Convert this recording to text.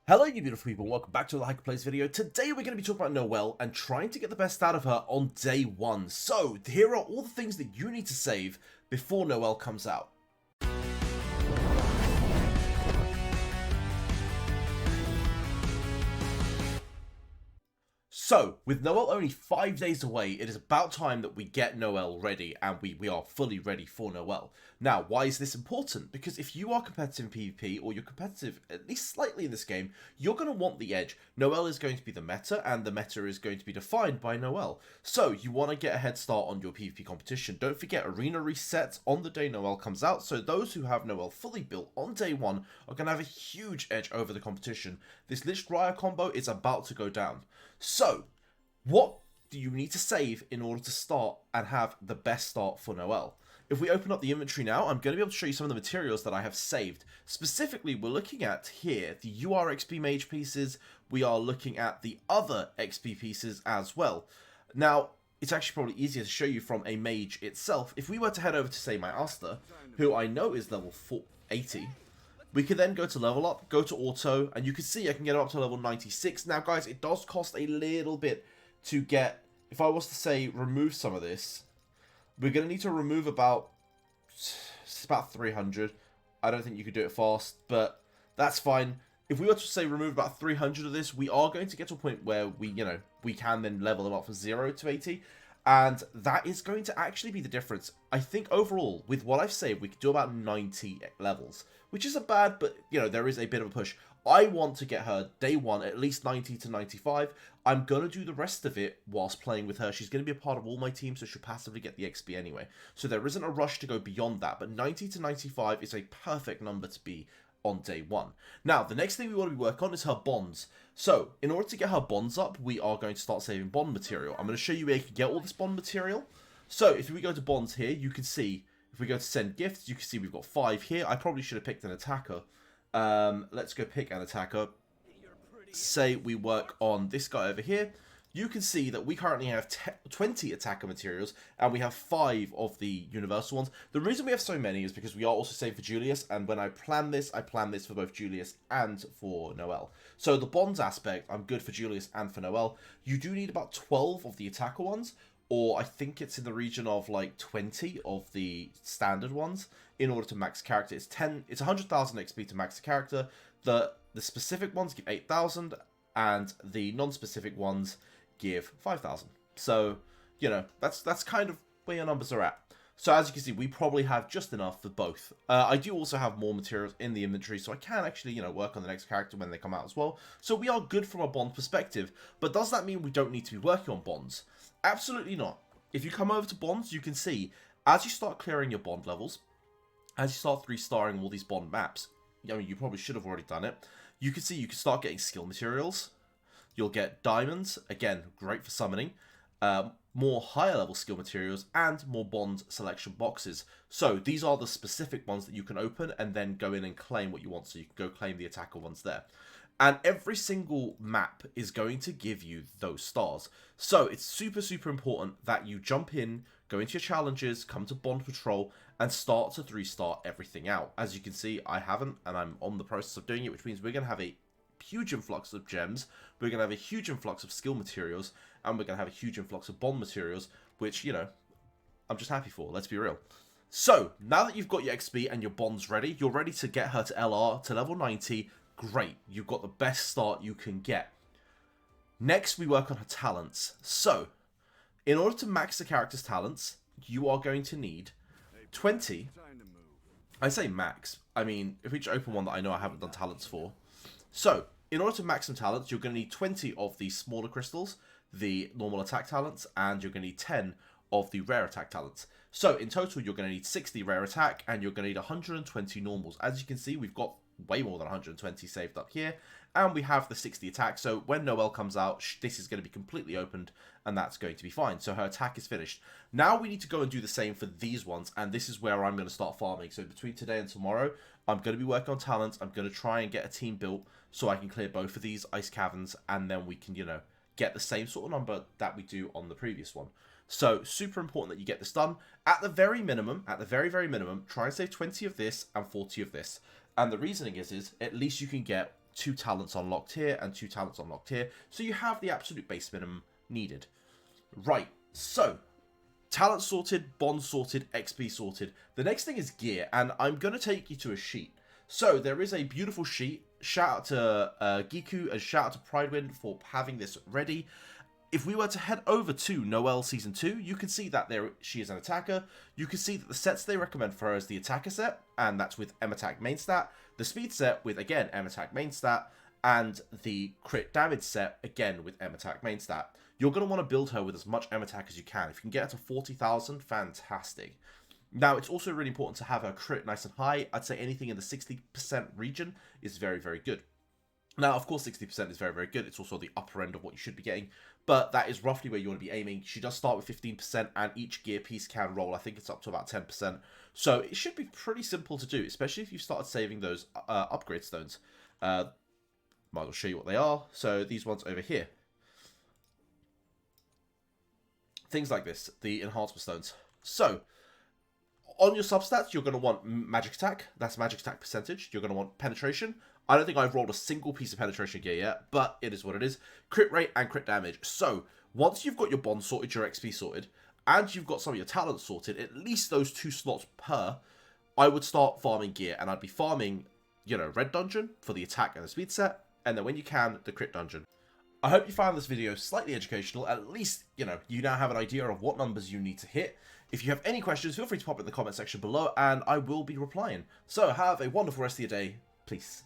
Hello you beautiful people, welcome back to the Hiker Plays video. Today we're going to be talking about Noelle and trying to get the best out of her on day one. So, here are all the things that you need to save before Noelle comes out. So, with Noelle only 5 days away, it is about time that we get Noelle ready, and we are fully ready for Noelle. Now, why is this important? Because if you are competitive in PvP, or you're competitive at least slightly in this game, you're going to want the edge. Noelle is going to be the meta, and the meta is going to be defined by Noelle. So, you want to get a head start on your PvP competition. Don't forget, arena resets on the day Noelle comes out, so those who have Noelle fully built on day one are going to have a huge edge over the competition. This Lich Raya combo is about to go down. So, what do you need to save in order to start and have the best start for Noelle? If we open up the inventory now, I'm going to be able to show you some of the materials that I have saved. Specifically, we're looking at here the UR Mage pieces. We are looking at the other XP pieces as well. Now, it's actually probably easier to show you from a mage itself. If we were to head over to, say, my Asta, who I know is level 480, we could then go to level up, go to auto, and you can see I can get up to level 96. Now, guys, it does cost a little bit to get, if I was to say remove some of this, we're going to need to remove about 300. I don't think you could do it fast, but that's fine. If we were to say remove about 300 of this, we are going to get to a point where we can then level them up from 0 to 80. And that is going to actually be the difference. I think overall, with what I've saved, we could do about 90 levels, which isn't bad, but, there is a bit of a push. I want to get her day one at least 90 to 95. I'm going to do the rest of it whilst playing with her. She's going to be a part of all my teams, so she'll passively get the XP anyway. So there isn't a rush to go beyond that, but 90 to 95 is a perfect number to be on day one. Now, the next thing we want to be working on is her bonds. So, in order to get her bonds up, we are going to start saving bond material. I'm going to show you where you can get all this bond material. So, if we go to bonds here, you can see, if we go to send gifts, you can see we've got 5 here. I probably should have picked an attacker. Let's go pick an attacker. Say we work on this guy over here. You can see that we currently have 20 attacker materials, and we have 5 of the universal ones. The reason we have so many is because we are also saving for Julius, and when I plan this for both Julius and for Noelle. So the bonds aspect, I'm good for Julius and for Noelle. You do need about 12 of the attacker ones, or I think it's in the region of like 20 of the standard ones in order to max character. It's 100,000 XP to max the character. The specific ones give 8,000, and the non-specific ones give 5,000. So, that's kind of where your numbers are at. So as you can see, we probably have just enough for both. I do also have more materials in the inventory, so I can actually, work on the next character when they come out as well. So we are good from a bond perspective, but does that mean we don't need to be working on bonds? Absolutely not. If you come over to bonds, you can see, as you start clearing your bond levels, as you start 3-starring all these bond maps, you probably should have already done it, you can see you can start getting skill materials. You'll get diamonds, again, great for summoning, more higher level skill materials, and more bond selection boxes. So these are the specific ones that you can open and then go in and claim what you want. So you can go claim the attacker ones there. And every single map is going to give you those stars. So it's super, super important that you jump in, go into your challenges, come to bond patrol, and start to 3-star everything out. As you can see, I haven't, and I'm on the process of doing it, which means we're going to have a huge influx of gems, we're going to have a huge influx of skill materials, and we're going to have a huge influx of bond materials, which, I'm just happy for, let's be real. So, now that you've got your XP and your bonds ready, you're ready to get her to LR, to level 90, great, you've got the best start you can get. Next, we work on her talents. So, in order to max the character's talents, you are going to need 20, I say max, I mean, if we just open one that I know I haven't done talents for. So, in order to max some talents, you're going to need 20 of the smaller crystals, the normal attack talents, and you're going to need 10 of the rare attack talents. So, in total, you're going to need 60 rare attack, and you're going to need 120 normals. As you can see, we've got way more than 120 saved up here, and we have the 60 attack. So, when Noelle comes out, this is going to be completely opened, and that's going to be fine. So, her attack is finished. Now, we need to go and do the same for these ones, and this is where I'm going to start farming. So, between today and tomorrow, I'm going to be working on talents. I'm going to try and get a team built so I can clear both of these ice caverns, and then we can, get the same sort of number that we do on the previous one. So, super important that you get this done. At the very minimum, try and save 20 of this and 40 of this. And the reasoning is at least you can get 2 talents unlocked here and 2 talents unlocked here. So you have the absolute base minimum needed. Right, so talent sorted, bond sorted, XP sorted. The next thing is gear, and I'm going to take you to a sheet. So there is a beautiful sheet. Shout out to Giku and shout out to Pridewind for having this ready. If we were to head over to Noelle Season 2, you can see that she is an attacker. You can see that the sets they recommend for her is the attacker set, and that's with M attack main stat. The speed set with, again, M attack main stat. And the crit damage set, again, with M attack main stat. You're going to want to build her with as much M attack as you can. If you can get her to 40,000, fantastic. Now, it's also really important to have her crit nice and high. I'd say anything in the 60% region is very, very good. Now, of course, 60% is very, very good. It's also the upper end of what you should be getting. But that is roughly where you want to be aiming. She does start with 15%, and each gear piece can roll. I think it's up to about 10%. So it should be pretty simple to do, especially if you started saving those upgrade stones. Might as well show you what they are. So these ones over here. Things like this, the enhancement stones. So, on your substats, you're going to want magic attack. That's magic attack percentage. You're going to want penetration. I don't think I've rolled a single piece of penetration gear yet, but it is what it is. Crit rate and crit damage. So, once you've got your bond sorted, your XP sorted, and you've got some of your talents sorted, at least those 2 slots per, I would start farming gear. And I'd be farming, you know, red dungeon for the attack and the speed set, and then when you can, the crit dungeon. I hope you found this video slightly educational. At least, you know, you now have an idea of what numbers you need to hit. If you have any questions, feel free to pop it in the comment section below, and I will be replying. So, have a wonderful rest of your day. Peace.